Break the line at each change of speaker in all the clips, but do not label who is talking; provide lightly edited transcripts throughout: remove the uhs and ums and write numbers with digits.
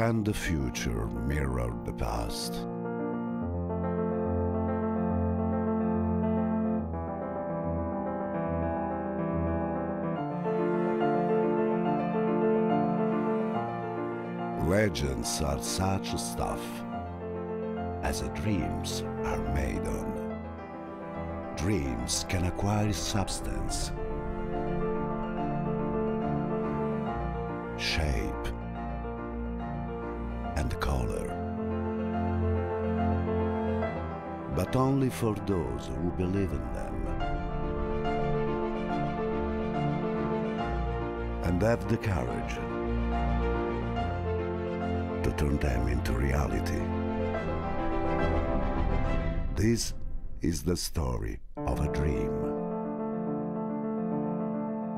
Can the future mirror the past? Legends are such stuff as dreams are made on. Dreams can acquire substance, shape, and color, but only for those who believe in them and have the courage to turn them into reality. This is the story of a dream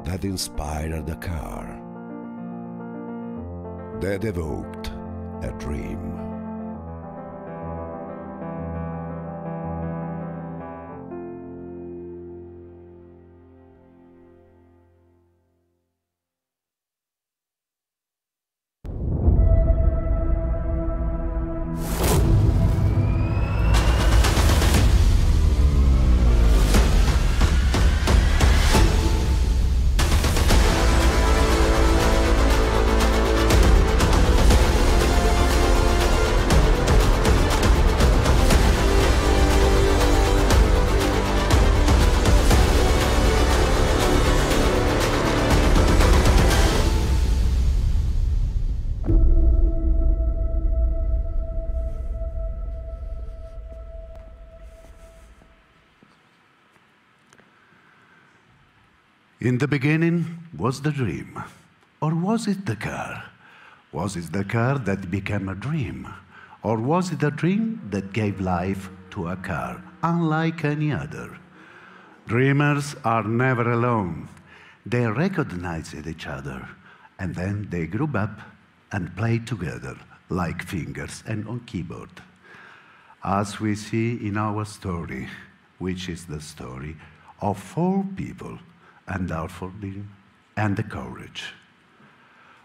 that inspired a car, that evoked a dream. In the beginning was the dream, or was it the car? Was it the car that became a dream? Or was it a dream that gave life to a car, unlike any other? Dreamers are never alone. They recognized each other, and then they grew up and played together, like fingers and on keyboard. As we see in our story, which is the story of 4 people, and our dream and the courage.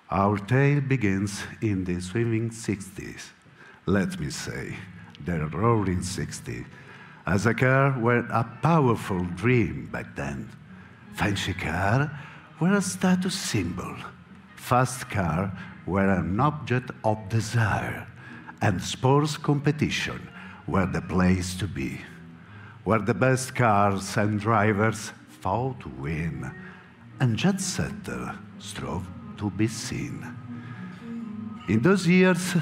Our tale begins in the swimming 60s. Let me say, the roaring 60s, as a car were a powerful dream back then. Fancy car were a status symbol. Fast car were an object of desire, and sports competition were the place to be, where the best cars and drivers fought to win, and jet setter strove to be seen. In those years,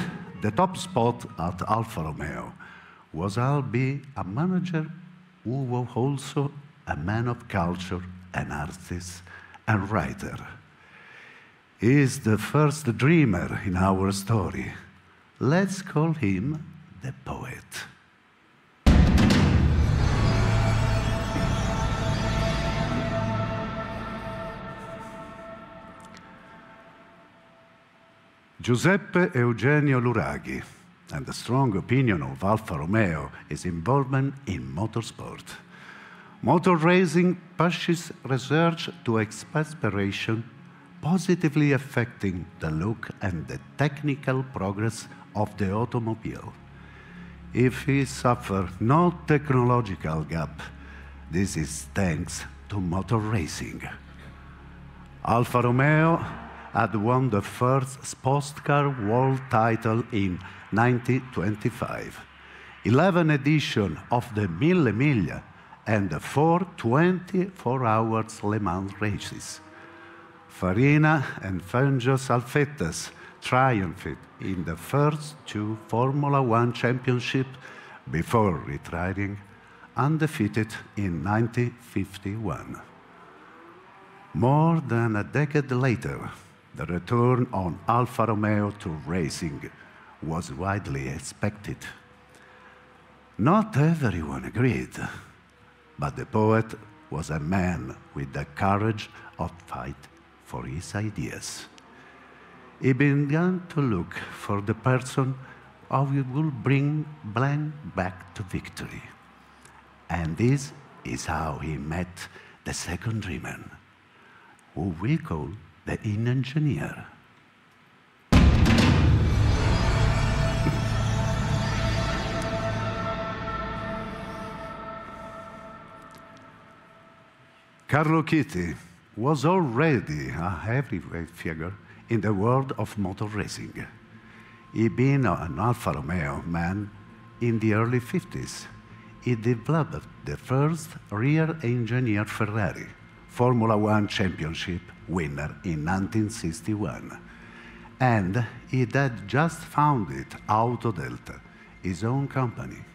the top spot at Alfa Romeo was I'll be a manager who was also a man of culture, an artist, and writer. He is the first dreamer in our story. Let's call him the poet. Giuseppe Eugenio Luraghi, and the strong opinion of Alfa Romeo is involvement in motorsport. Motor racing pushes research to exasperation, positively affecting the look and the technical progress of the automobile. If we suffer no technological gap, this is thanks to motor racing. Alfa Romeo had won the first sports car world title in 1925, 11 editions of the Mille Miglia, and 4 24-hour Le Mans races. Farina and Fangio Salfettes triumphed in the first 2 Formula One championships before retiring undefeated in 1951. More than a decade later, the return on Alfa Romeo to racing was widely expected. Not everyone agreed, but the poet was a man with the courage of fight for his ideas. He began to look for the person who would bring blank back to victory. And this is how he met the second dreamer, who we call the engineer. Carlo Chitti was already a heavyweight figure in the world of motor racing. He'd been an Alfa Romeo man in the early 50s. He developed the first rear-engineered Ferrari, Formula One championship winner in 1961. And he had just founded Auto Delta, his own company.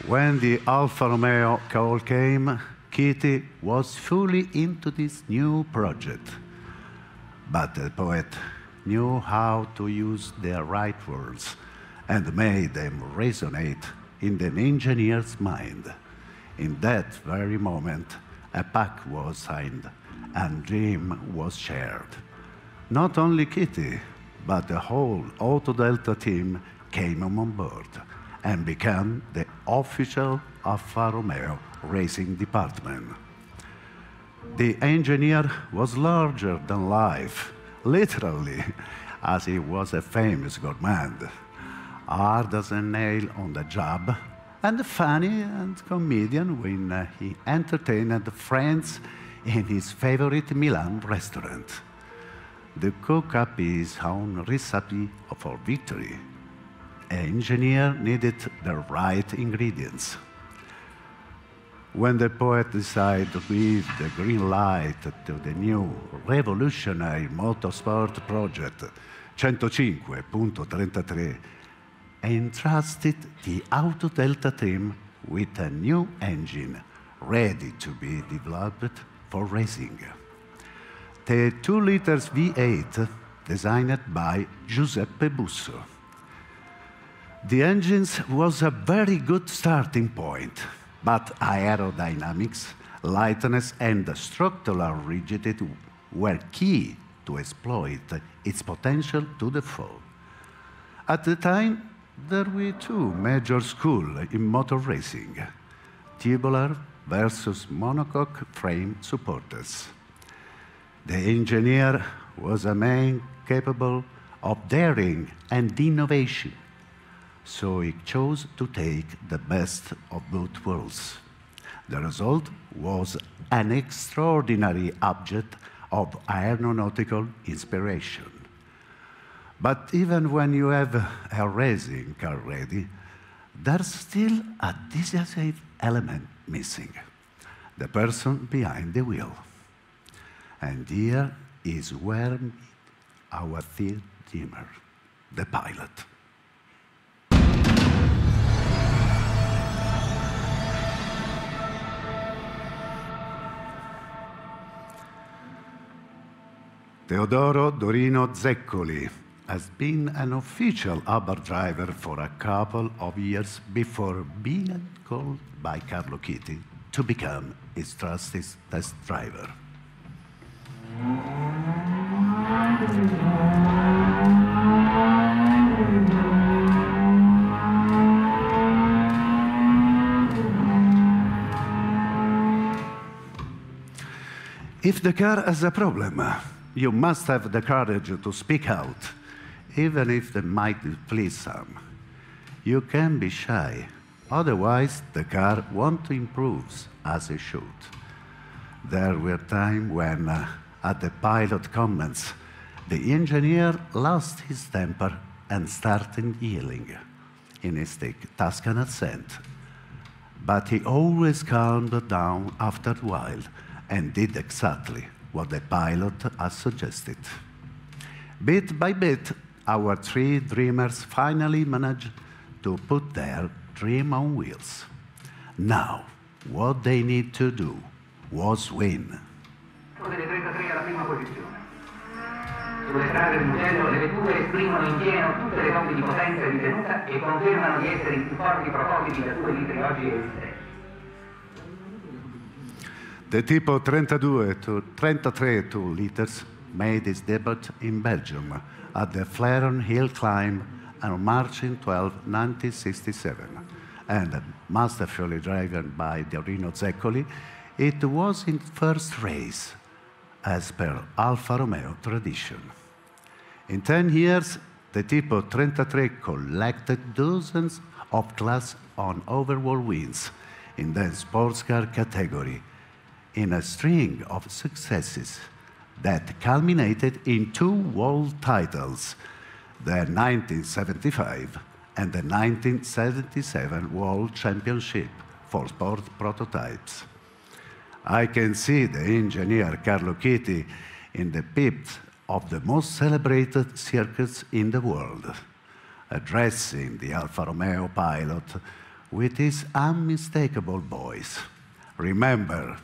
When the Alfa Romeo call came, Chitti was fully into this new project. But the poet knew how to use the right words and made them resonate in the engineer's mind. In that very moment, a pact was signed and dream was shared. Not only Chitti, but the whole Auto Delta team came on board and became the official Alfa Romeo racing department. The engineer was larger than life, literally, as he was a famous gourmand, hard as a nail on the job, and funny and comedian when he entertained friends in his favorite Milan restaurant. To cook up his own recipe for victory, an engineer needed the right ingredients. When the poet decided to give the green light to the new revolutionary motorsport project 105.33, entrusted the Auto Delta team with a new engine ready to be developed for racing. The 2-liter V8 designed by Giuseppe Busso. The engine was a very good starting point, but aerodynamics, lightness, and structural rigidity were key to exploit its potential to the full. At the time, there were two major schools in motor racing, tubular versus monocoque frame supporters. The engineer was a man capable of daring and innovation, so he chose to take the best of both worlds. The result was an extraordinary object of aeronautical inspiration. But even when you have a racing car ready, there's still a decisive element missing: the person behind the wheel. And here is where our third teamer, the pilot. Teodoro Dorino Zeccoli has been an official Uber driver for a couple of years before being called by Carlo Chitti to become his trusted test driver. If the car has a problem, you must have the courage to speak out, even if it might please some. You can be shy, otherwise the car won't improve as it should. There were times when, at the pilot comments, the engineer lost his temper and started yelling in his thick Tuscan accent. But he always calmed down after a while and did exactly what the pilot had suggested. Bit by bit, our three dreamers finally managed to put their dream on wheels. Now, what they need to do was win.
Delle 33 alla prima posizione. Sulle strade del Mugello le vetture esprimono in pieno tutte le doti di potenza e di tenuta e confermano di essere i più forti prototipi da 2 litri oggi esistenti.
The Tipo 32 to 33 2 liters made its debut in Belgium at the Flaron Hill Climb on March 12, 1967. And masterfully driven by Dorino Zeccoli, it was his first race, as per Alfa Romeo tradition. In 10 years, the Tipo 33 collected dozens of Class on overall wins in the sports car category. in a string of successes that culminated in 2 world titles, the 1975 and the 1977 World Championship for sport prototypes. I can see the engineer Carlo Chiti in the pit of the most celebrated circuits in the world, addressing the Alfa Romeo pilot with his unmistakable voice. Remember,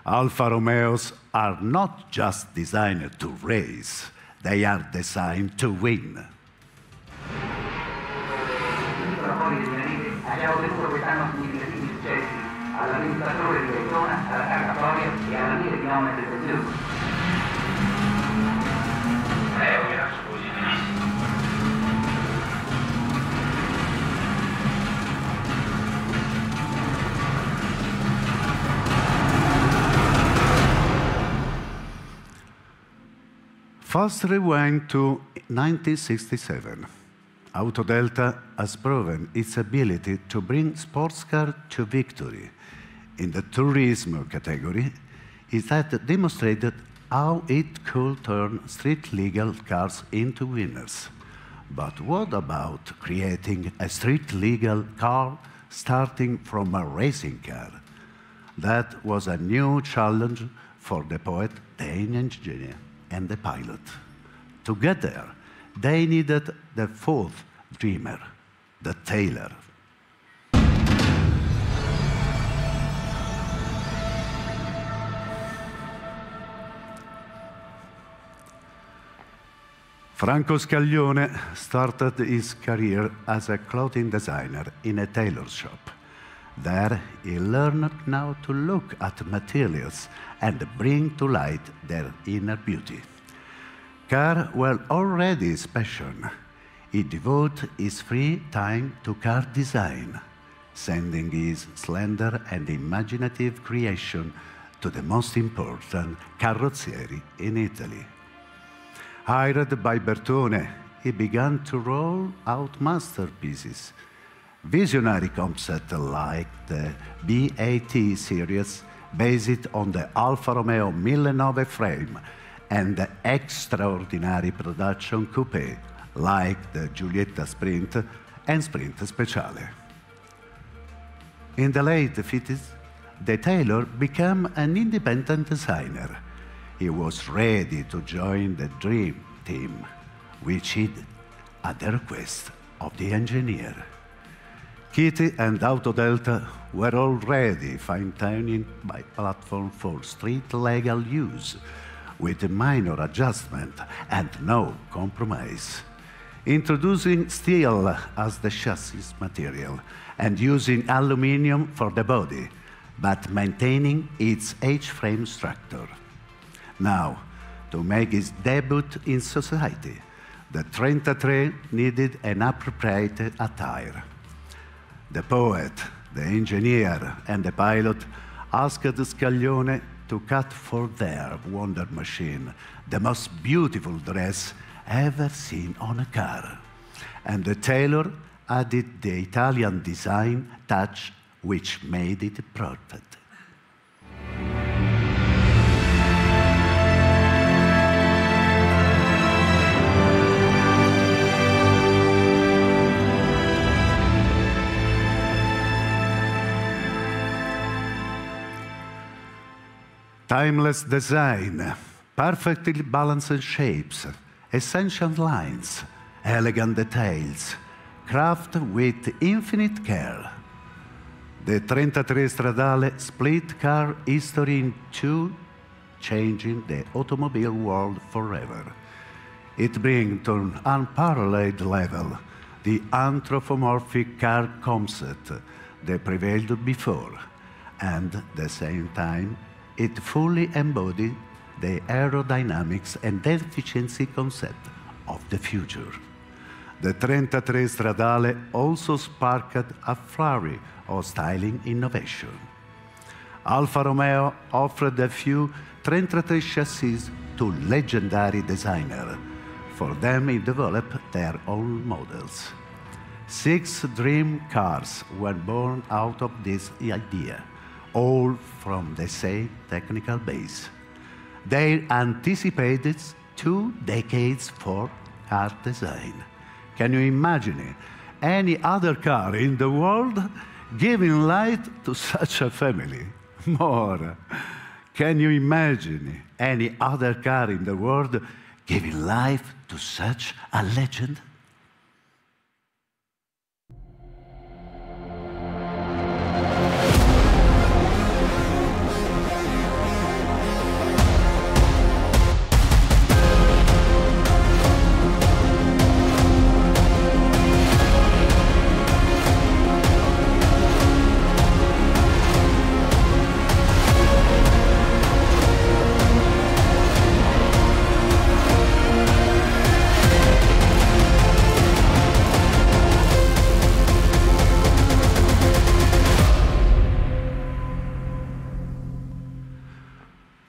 Alfa Romeos are not just designed to race, they are designed to win.
Abbiamo ottenuto quest'anno significativi successi all'amministratore di Daytona, alla carta Florio e alla 1000 km del Blu. Scusi, benissimo.
Fast rewind to 1967. Autodelta has proven its ability to bring sports car to victory. In the Turismo category, it had demonstrated how it could turn street-legal cars into winners. But what about creating a street-legal car starting from a racing car? That was a new challenge for the poet, the engineer, and the pilot. Together, they needed the fourth dreamer, the tailor. Franco Scaglione started his career as a clothing designer in a tailor shop. There, he learned how to look at materials and bring to light their inner beauty. Cars were already his passion. He devoted his free time to car design, sending his slender and imaginative creation to the most important carrozzieri in Italy. Hired by Bertone, he began to roll out masterpieces, visionary concepts like the BAT series based on the Alfa Romeo 1009 frame and the extraordinary production coupe like the Giulietta Sprint and Sprint Speciale. In the late 50s, the tailor became an independent designer. He was ready to join the Dream Team, which he did at the request of the engineer. Chiti and Autodelta were already fine-tuning my platform for street-legal use, with minor adjustment and no compromise. Introducing steel as the chassis material and using aluminum for the body, but maintaining its H-frame structure. Now, to make its debut in society, the 33 needed an appropriate attire. The poet, the engineer, and the pilot asked Scaglione to cut for their Wonder Machine the most beautiful dress ever seen on a car. And the tailor added the Italian design touch which made it perfect. Timeless design, perfectly balanced shapes, essential lines, elegant details, craft with infinite care. The 33 Stradale split car history in two, changing the automobile world forever. It brings to an unparalleled level the anthropomorphic car concept that prevailed before, and at the same time, it fully embodied the aerodynamics and efficiency concept of the future. The 33 Stradale also sparked a flurry of styling innovation. Alfa Romeo offered a few 33 chassis to legendary designers. For them, it developed their own models. 6 dream cars were born out of this idea, all from the same technical base. They anticipated 2 decades for car design. Can you imagine any other car in the world giving life to such a family? More. Can you imagine any other car in the world giving life to such a legend?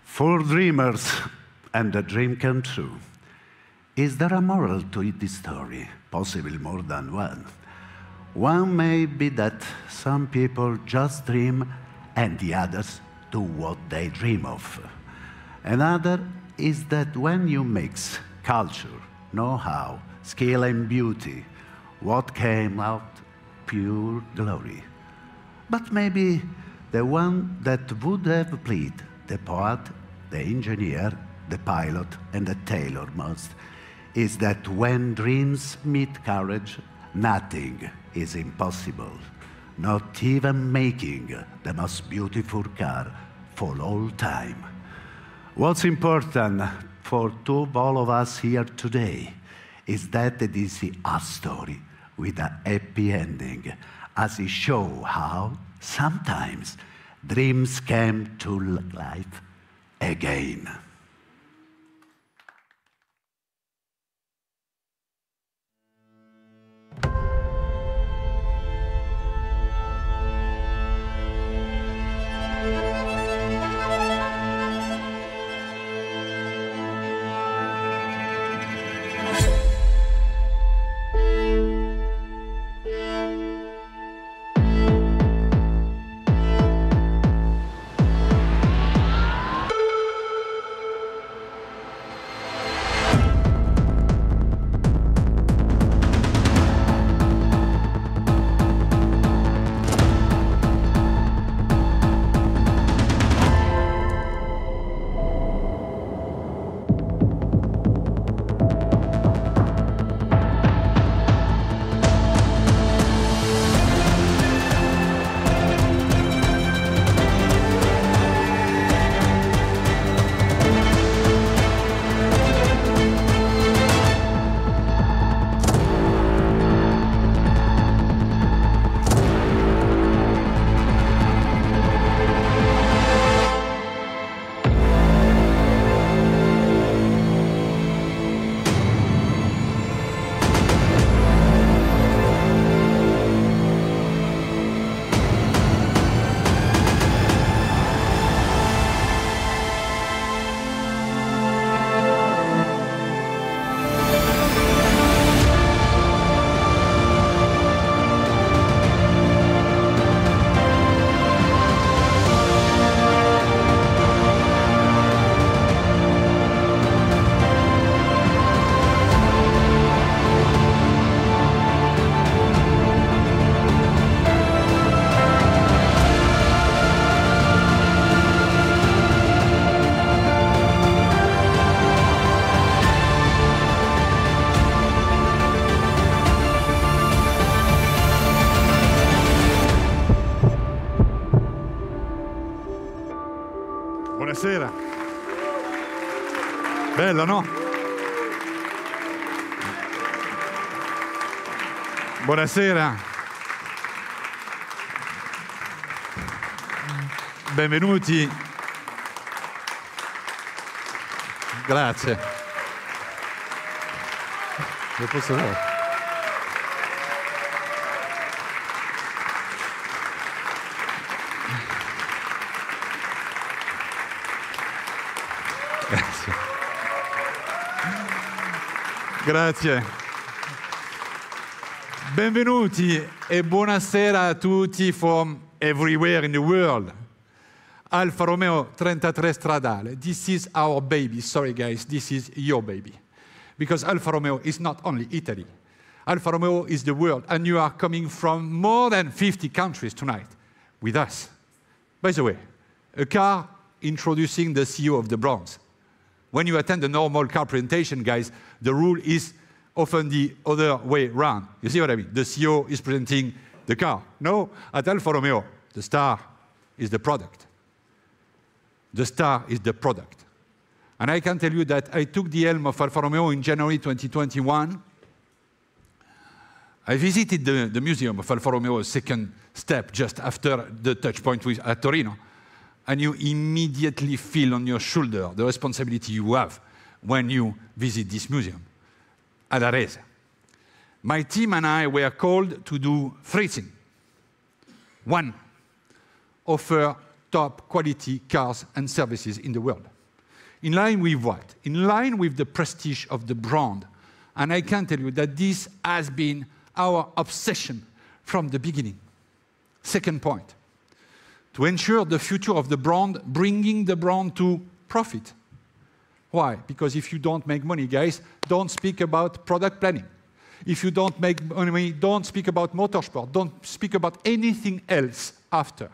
For dreamers and a dream come true, is there a moral to this story? Possibly more than one. One may be that some people just dream and the others do what they dream of. Another is that when you mix culture, know-how, skill and beauty, what came out? Pure glory. But maybe the one that would have played the poet, the engineer, the pilot, and the tailor most is that when dreams meet courage, nothing is impossible, not even making the most beautiful car for all time. What's important for all of us here today is that it is a story with a happy ending, as it shows how sometimes dreams come to life again.
Buonasera. Bello, no? Buonasera. Benvenuti. Grazie. Lo posso dare? Grazie. Benvenuti e buonasera a tutti from everywhere in the world. Alfa Romeo 33 Stradale. This is our baby. Sorry, guys, this is your baby. Because Alfa Romeo is not only Italy. Alfa Romeo is the world, and you are coming from more than 50 countries tonight with us. By the way, a car introducing the CEO of the brand. When you attend a normal car presentation, guys, the rule is often the other way around. You see what I mean? The CEO is presenting the car. No, at Alfa Romeo, the star is the product. The star is the product. And I can tell you that I took the helm of Alfa Romeo in January 2021. I visited the museum of Alfa Romeo, second step, just after the touch point at Torino. And you immediately feel on your shoulder the responsibility you have when you visit this museum at Arese. My team and I were called to do 3 things. 1, offer top quality cars and services in the world. In line with what? In line with the prestige of the brand. And I can tell you that this has been our obsession from the beginning. 2nd point, to ensure the future of the brand, bringing the brand to profit. Why? Because if you don't make money, guys, don't speak about product planning. If you don't make money, don't speak about motorsport. Don't speak about anything else after.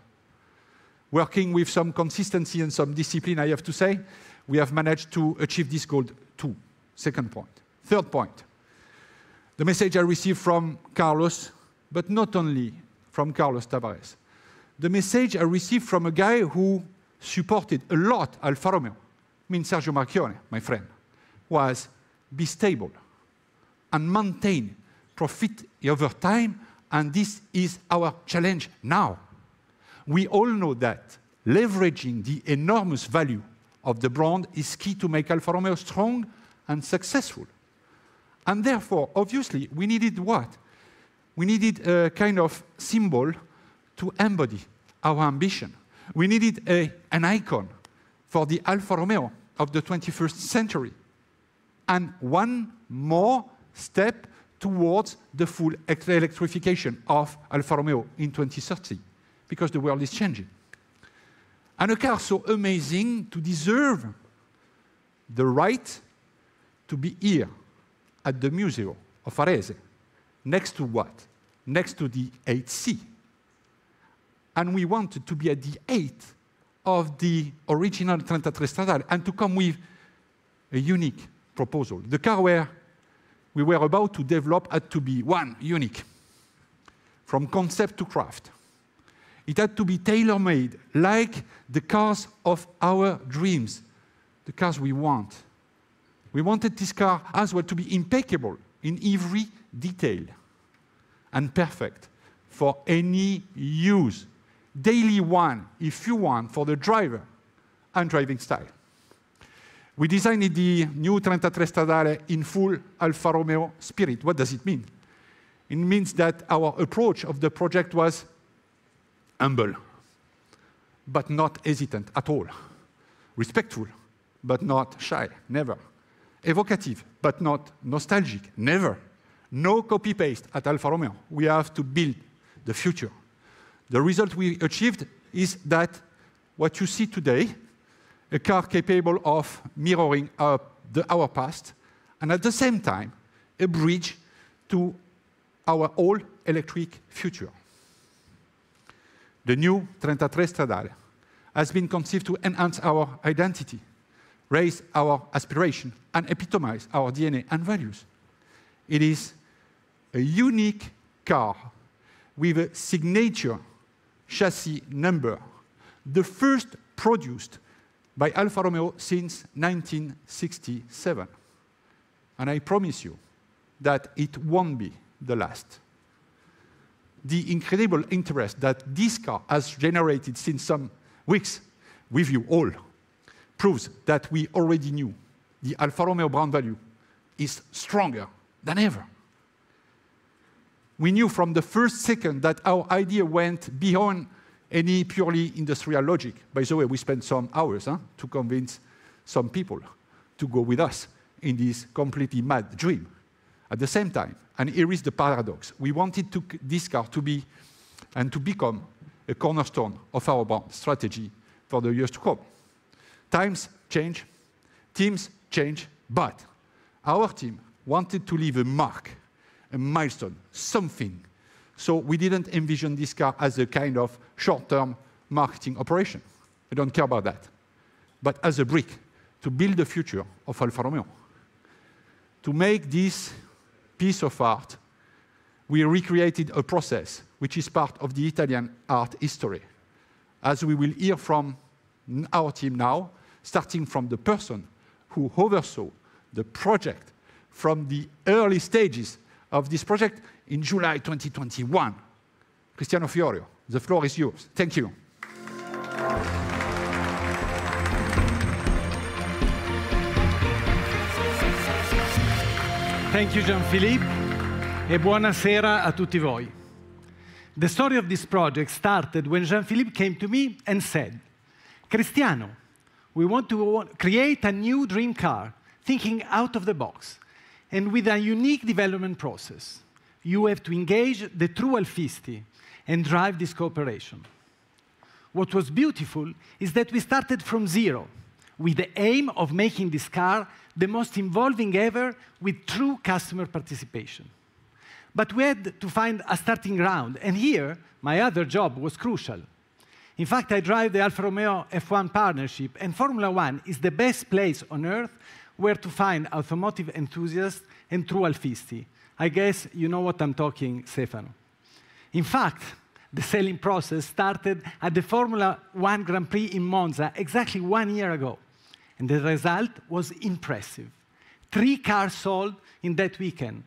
Working with some consistency and some discipline, I have to say, we have managed to achieve this goal too. 2nd point. 3rd point, the message I received from Carlos, but not only from Carlos Tavares. The message I received from a guy who supported a lot Alfa Romeo, Sergio Marchionne, my friend, was be stable and maintain profit over time, and this is our challenge now. We all know that leveraging the enormous value of the brand is key to make Alfa Romeo strong and successful. And therefore, obviously, we needed what? We needed a kind of symbol to embody our ambition. We needed an icon for the Alfa Romeo of the 21st century. And one more step towards the full electrification of Alfa Romeo in 2030, because the world is changing. And a car so amazing to deserve the right to be here at the Museum of Arese. Next to what? Next to the 8C. And we wanted to be at the 8 of the original 33 Stradale and to come with a unique proposal. The car we were about to develop had to be, 1, unique, from concept to craft. It had to be tailor-made, like the cars of our dreams, the cars we want. We wanted this car as well to be impeccable in every detail and perfect for any use. Daily one, if you want, for the driver and driving style. We designed the new 33 Stradale in full Alfa Romeo spirit. What does it mean? It means that our approach of the project was humble, but not hesitant at all. Respectful, but not shy, never. Evocative, but not nostalgic, never. No copy-paste at Alfa Romeo. We have to build the future. The result we achieved is that what you see today, a car capable of mirroring our past, and at the same time, a bridge to our all-electric future. The new 33 Stradale has been conceived to enhance our identity, raise our aspiration, and epitomize our DNA and values. It is a unique car with a signature chassis number, the first produced by Alfa Romeo since 1967. And I promise you that it won't be the last. The incredible interest that this car has generated since some weeks with you all proves that we already knew the Alfa Romeo brand value is stronger than ever. We knew from the first second that our idea went beyond any purely industrial logic. By the way, we spent some hours to convince some people to go with us in this completely mad dream. At the same time, and here is the paradox, we wanted this car to be and to become a cornerstone of our brand strategy for the years to come. Times change, teams change, but our team wanted to leave a mark, a milestone, something. So we didn't envision this car as a kind of short-term marketing operation. We don't care about that. But as a brick to build the future of Alfa Romeo. To make this piece of art, we recreated a process which is part of the Italian art history. As we will hear from our team now, starting from the person who oversaw the project from the early stages of this project in July 2021. Cristiano Fiorio, the floor is yours. Thank you.
Thank you, Jean-Philippe, e buonasera a tutti voi. The story of this project started when Jean-Philippe came to me and said, Cristiano, we want to create a new dream car, thinking out of the box, and with a unique development process. You have to engage the true Alfisti and drive this cooperation. What was beautiful is that we started from zero, with the aim of making this car the most involving ever with true customer participation. But we had to find a starting ground, and here, my other job was crucial. In fact, I drive the Alfa Romeo F1 partnership, and Formula One is the best place on earth where to find automotive enthusiasts and true Alfisti. I guess you know what I'm talking, Stefano. In fact, the selling process started at the Formula One Grand Prix in Monza exactly 1 year ago. And the result was impressive. 3 cars sold in that weekend,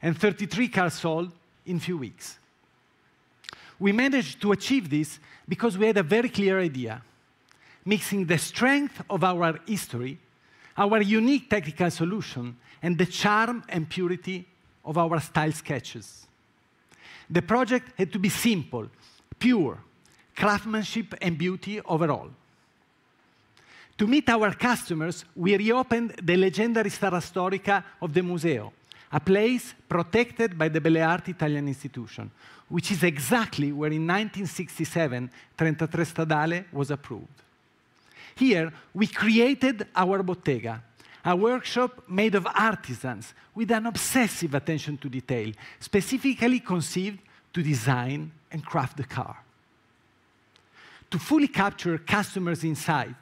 and 33 cars sold in a few weeks. We managed to achieve this because we had a very clear idea, mixing the strength of our history, our unique technical solution, and the charm and purity of our style sketches. The project had to be simple, pure, craftsmanship and beauty overall. To meet our customers, we reopened the legendary Sala Storica of the Museo, a place protected by the Belle Arti Italian institution, which is exactly where in 1967 33 Stradale was approved. Here, we created our bottega, a workshop made of artisans with an obsessive attention to detail, specifically conceived to design and craft the car. To fully capture customers' insight,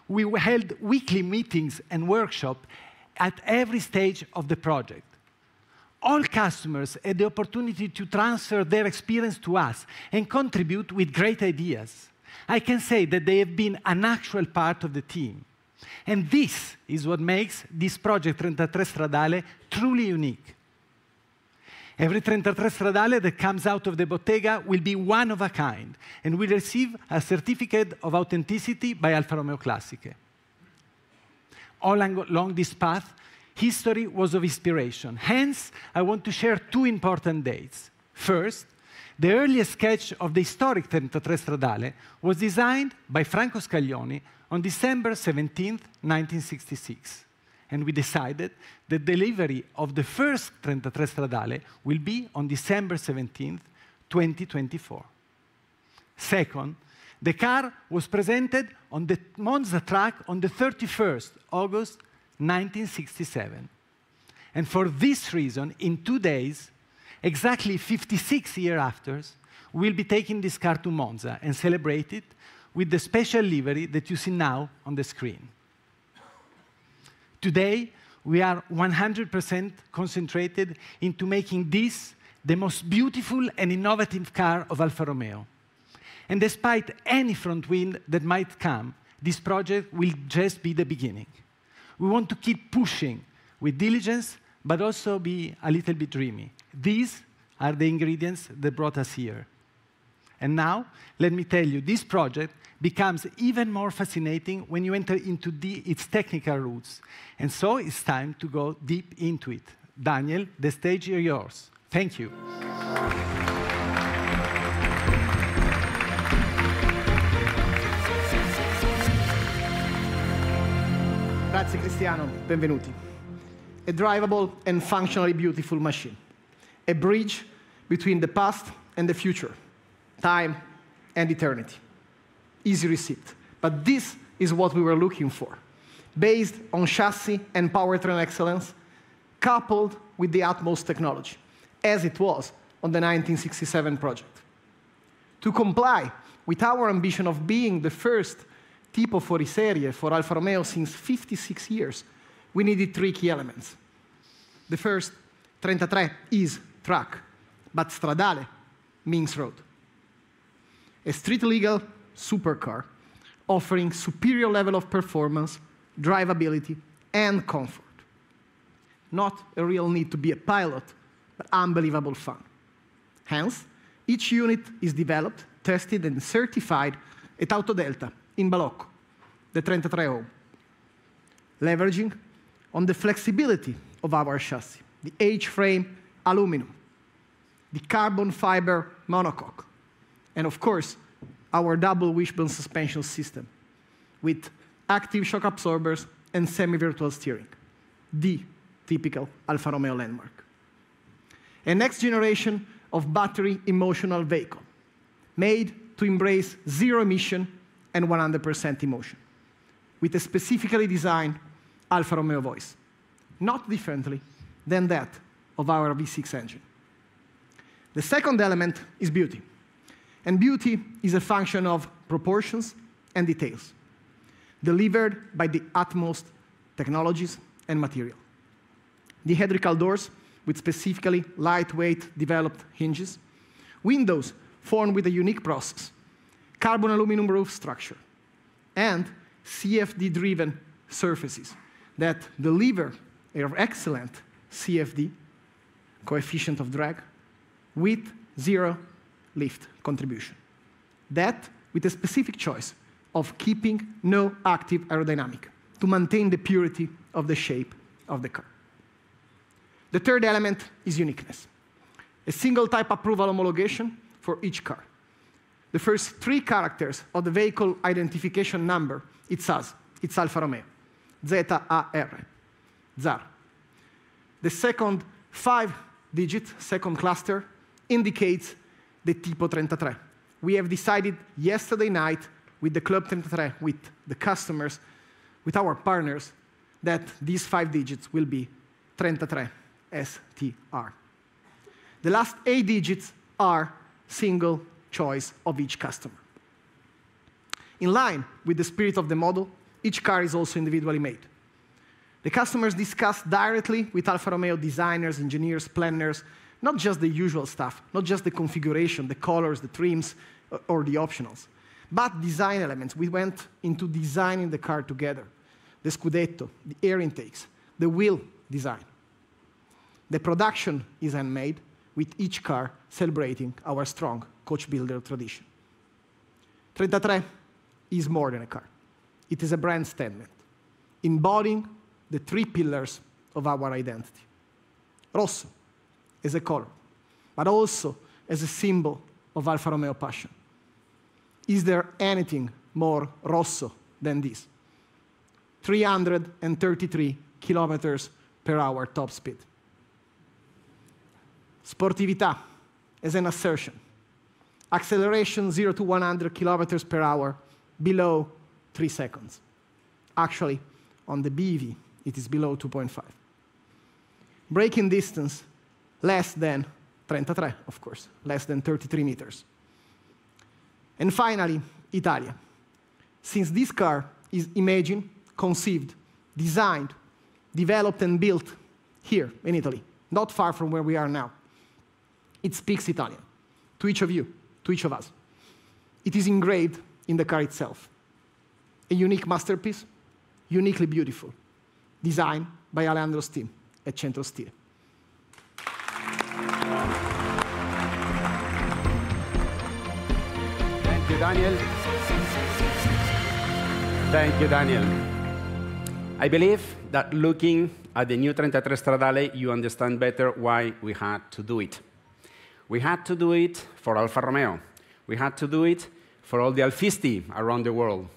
we held weekly meetings and workshops at every stage of the project. All customers had the opportunity to transfer their experience to us and contribute with great ideas. I can say that they have been an actual part of the team. And this is what makes this project 33 Stradale truly unique. Every 33 Stradale that comes out of the bottega will be one of a kind and will receive a certificate of authenticity by Alfa Romeo Classiche. All along this path, history was of inspiration. Hence, I want to share 2 important dates. First, the earliest sketch of the historic 33 Stradale was designed by Franco Scaglioni on December 17, 1966. And we decided the delivery of the first 33 Stradale will be on December 17, 2024. Second, the car was presented on the Monza track on the 31st August 1967. And for this reason, in 2 days, exactly 56 years after, we'll be taking this car to Monza and celebrate it with the special livery that you see now on the screen. Today, we are 100% concentrated into making this the most beautiful and innovative car of Alfa Romeo. And despite any front wind that might come, this project will just be the beginning. We want to keep pushing with diligence, but also be a little bit dreamy. These are the ingredients that brought us here. And now, let me tell you, this project becomes even more fascinating when you enter into its technical roots. And so it's time to go deep into it. Daniel, the stage is yours. Thank you.
Grazie Cristiano, benvenuti. A drivable and functionally beautiful machine. A bridge between the past and the future. Time and eternity. Easy receipt, But this is what we were looking for, based on chassis and powertrain excellence, coupled with the utmost technology, as it was on the 1967 project. To comply with our ambition of being the first tipo fuori serie for Alfa Romeo since 56 years, we needed 3 key elements. The first, 33 is track, but Stradale means road. A street-legal supercar offering superior level of performance, drivability, and comfort. Not a real need to be a pilot, but unbelievable fun. Hence, each unit is developed, tested, and certified at Autodelta in Balocco, the 33 home, leveraging on the flexibility of our chassis, the H-frame aluminum, the carbon fiber monocoque, and of course, our double wishbone suspension system with active shock absorbers and semi-virtual steering, the typical Alfa Romeo landmark. A next generation of battery emotional vehicle, made to embrace zero emission and 100% emotion, with a specifically designed Alfa Romeo voice, not differently than that of our V6 engine. The second element is beauty. And beauty is a function of proportions and details, delivered by the utmost technologies and material. The headrical doors with specifically lightweight developed hinges, windows formed with a unique process, carbon aluminum roof structure, and CFD-driven surfaces that deliver an excellent CFD, coefficient of drag, with zero lift contribution. That with a specific choice of keeping no active aerodynamic to maintain the purity of the shape of the car. The third element is uniqueness. A single type approval homologation for each car. The first 3 characters of the vehicle identification number, it's us, it's Alfa Romeo, ZAR, ZAR. The second 5-digit, second cluster, indicates the Tipo 33. We have decided yesterday night with the Club 33, with the customers, with our partners, that these 5 digits will be 33 STR. The last 8 digits are single choice of each customer. In line with the spirit of the model, each car is also individually made. The customers discuss directly with Alfa Romeo designers, engineers, planners, not just the usual stuff, not just the configuration, the colors, the trims, or the optionals, but design elements. We went into designing the car together. The scudetto, the air intakes, the wheel design. The production is handmade, with each car celebrating our strong coach builder tradition. 33 is more than a car. It is a brand statement, embodying the 3 pillars of our identity. Rosso as a color, but also as a symbol of Alfa Romeo passion. Is there anything more rosso than this? 333 kilometers per hour top speed. Sportività as an assertion. Acceleration 0 to 100 kilometers per hour below 3 seconds. Actually, on the BEV, it is below 2.5. Braking distance, less than 33, of course, less than 33 meters. And finally, Italia. Since this car is imagined, conceived, designed, developed, and built here in Italy, not far from where we are now, it speaks Italian to each of you, to each of us. It is engraved in the car itself. A unique masterpiece, uniquely beautiful, designed by Alejandro's team at Centro Stile.
Thank you, Daniel. Thank you, Daniel. I believe that looking at the new 33 Stradale, you understand better why we had to do it. We had to do it for Alfa Romeo. We had to do it for all the Alfisti around the world.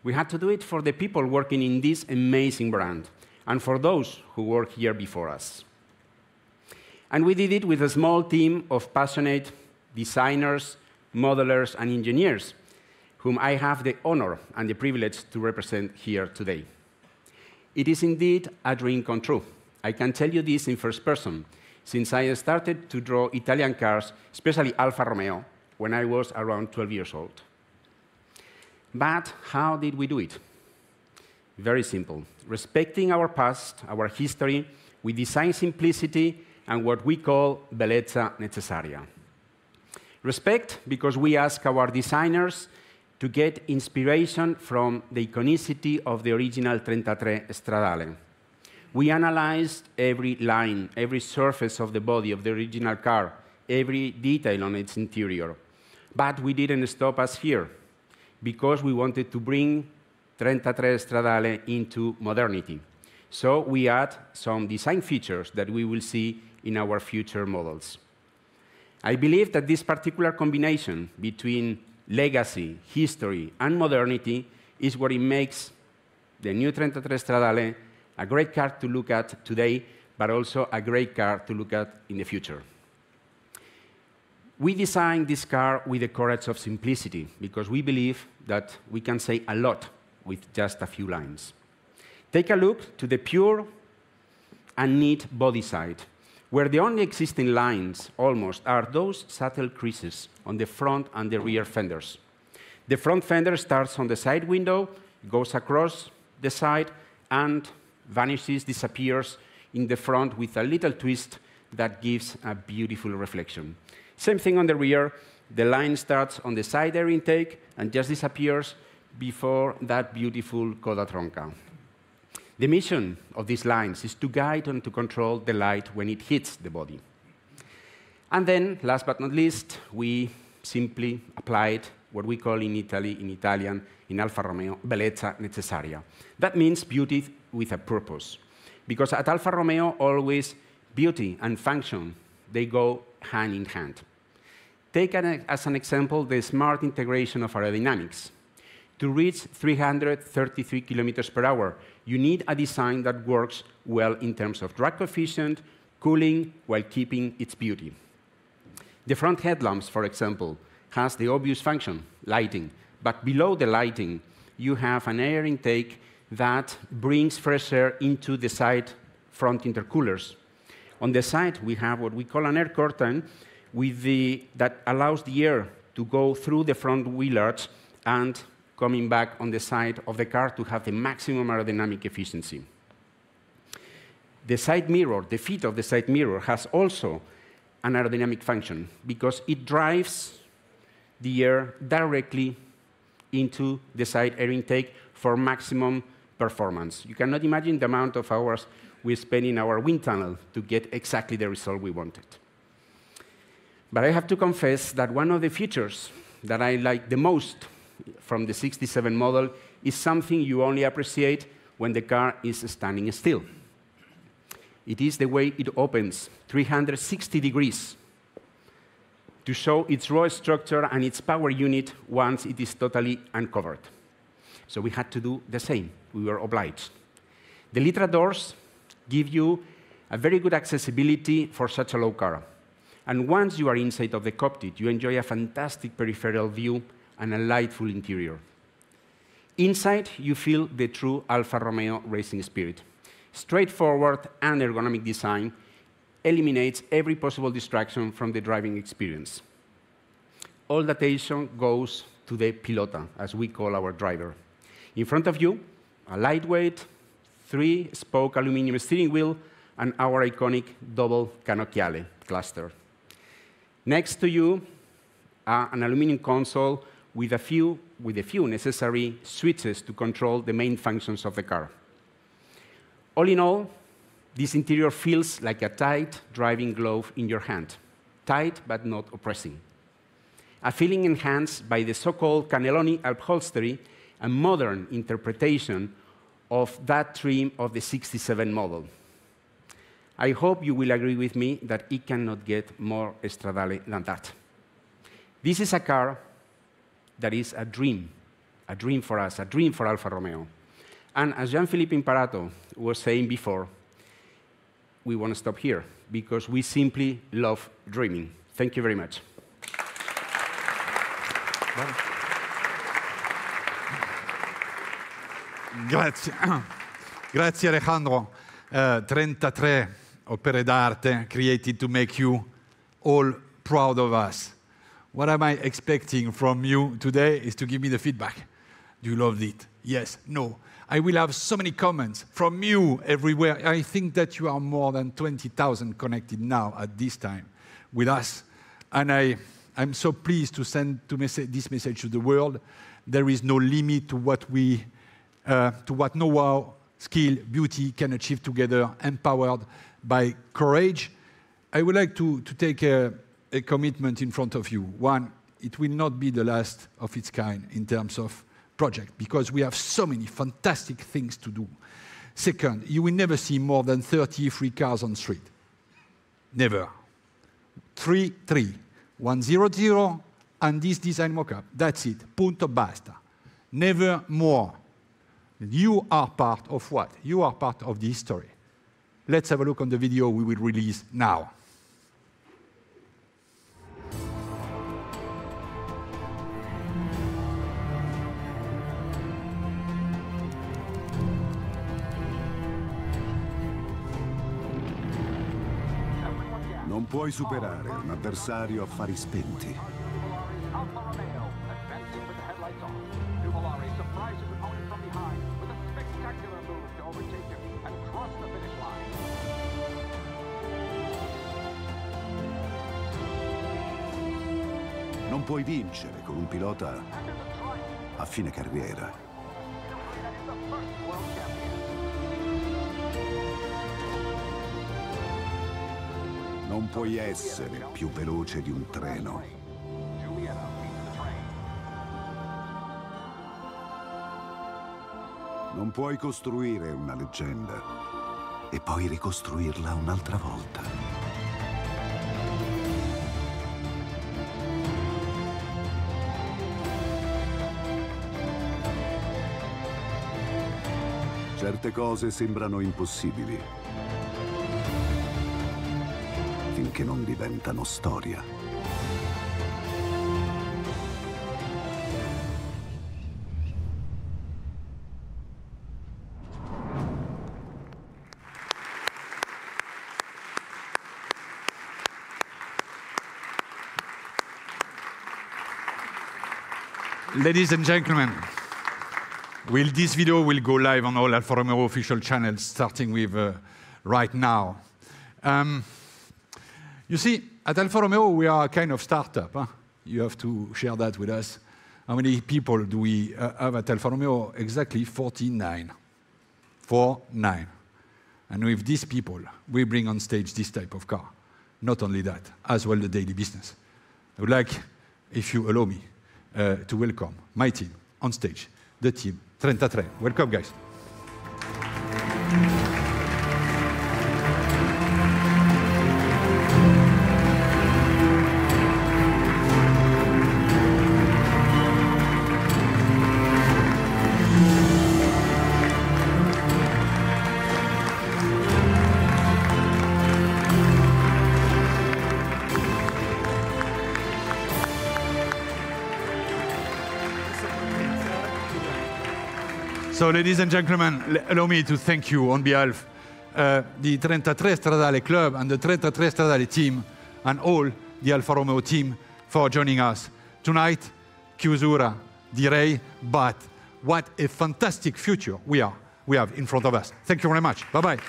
We had to do it for the people working in this amazing brand, and for those who worked here before us. And we did it with a small team of passionate designers, modelers, and engineers whom I have the honor and the privilege to represent here today. It is indeed a dream come true. I can tell you this in first person, since I started to draw Italian cars, especially Alfa Romeo, when I was around 12 years old. But how did we do it? Very simple. Respecting our past, our history, with design simplicity and what we call bellezza necessaria. Respect because we ask our designers to get inspiration from the iconicity of the original 33 Stradale. We analyzed every line, every surface of the body of the original car, every detail on its interior. But we didn't stop us here, because we wanted to bring 33 Stradale into modernity. So we add some design features that we will see in our future models. I believe that this particular combination between legacy, history, and modernity is what it makes the new 33 Stradale a great car to look at today, but also a great car to look at in the future. We designed this car with the courage of simplicity, because we believe that we can say a lot with just a few lines. Take a look to the pure and neat body side, where the only existing lines, almost, are those subtle creases on the front and the rear fenders. The front fender starts on the side window, goes across the side, and vanishes, disappears in the front with a little twist that gives a beautiful reflection. Same thing on the rear. The line starts on the side air intake and just disappears before that beautiful coda tronca. The mission of these lines is to guide and to control the light when it hits the body. And then, last but not least, we simply applied what we call in Italy, in Italian, in Alfa Romeo, bellezza necessaria. That means beauty with a purpose. Because at Alfa Romeo, always beauty and function, they go hand in hand. Take as an example the smart integration of aerodynamics. To reach 333 kilometers per hour, you need a design that works well in terms of drag coefficient, cooling, while keeping its beauty. The front headlamps, for example, has the obvious function, lighting. But below the lighting, you have an air intake that brings fresh air into the side front intercoolers. On the side, we have what we call an air curtain that allows the air to go through the front wheel arch and coming back on the side of the car to have the maximum aerodynamic efficiency. The side mirror, the feet of the side mirror, has also an aerodynamic function because it drives the air directly into the side air intake for maximum performance. You cannot imagine the amount of hours we spend in our wind tunnel to get exactly the result we wanted. But I have to confess that one of the features that I like the most from the 67 model is something you only appreciate when the car is standing still. It is the way it opens 360 degrees to show its raw structure and its power unit once it is totally uncovered. So we had to do the same. We were obliged. The Litra doors give you a very good accessibility for such a low car. And once you are inside of the cockpit, you enjoy a fantastic peripheral view and a lightful interior. Inside, you feel the true Alfa Romeo racing spirit. Straightforward and ergonomic design eliminates every possible distraction from the driving experience. All the attention goes to the pilota, as we call our driver. In front of you, a lightweight, 3-spoke aluminum steering wheel and our iconic double canocchiale cluster. Next to you, an aluminum console with a few necessary switches to control the main functions of the car. All in all, this interior feels like a tight driving glove in your hand. Tight, but not oppressing. A feeling enhanced by the so-called cannelloni upholstery, a modern interpretation of that trim of the 67 model. I hope you will agree with me that it cannot get more Stradale than that. This is a car that is a dream for us, a dream for Alfa Romeo. And as Jean-Philippe Imparato was saying before, we want to stop here because we simply love dreaming. Thank you very much.
Grazie. Grazie Alejandro. 33 opere d'arte created to make you all proud of us. What am I expecting from you today is to give me the feedback. Do you love it? Yes, no. I will have so many comments from you everywhere. I think that you are more than 20,000 connected now at this time with us. And I'm so pleased to send this message to the world. There is no limit to what know-how, skill, beauty can achieve together, empowered by courage. I would like to take a commitment in front of you. One, it will not be the last of its kind in terms of project, because we have so many fantastic things to do. Second, you will never see more than 30 free cars on the street. Never. 100, and this design mock-up. That's it. Punto basta. Never more. You are part of what? You are part of the history. Let's have a look on the video we will release now.
Non puoi superare un avversario a fari spenti.
ALFA ROMEO advancing with the headlights on. Nuvolari surprises opponent from behind with a spectacular move to overtake him and cross the finish line.
Non puoi vincere con un pilota a fine carriera. Non puoi essere più veloce di un treno. Non puoi costruire una leggenda e poi ricostruirla un'altra volta. Certe cose sembrano impossibili finché non diventano storia.
Ladies and gentlemen, this video will go live on all ALFA ROMEO official channels, starting with right now. You see, at ALFA ROMEO, we are a kind of startup. Huh? You have to share that with us. How many people do we have at ALFA ROMEO? Exactly 49. 49. And with these people, we bring on stage this type of car. Not only that, as well the daily business. I would like, if you allow me, to welcome my team on stage, the team 33. Welcome, guys. So, ladies and gentlemen, allow me to thank you on behalf of the 33 Stradale Club and the 33 Stradale team and all the ALFA ROMEO team for joining us. Tonight, chiusura, direi, but what a fantastic future we have in front of us. Thank you very much. Bye-bye.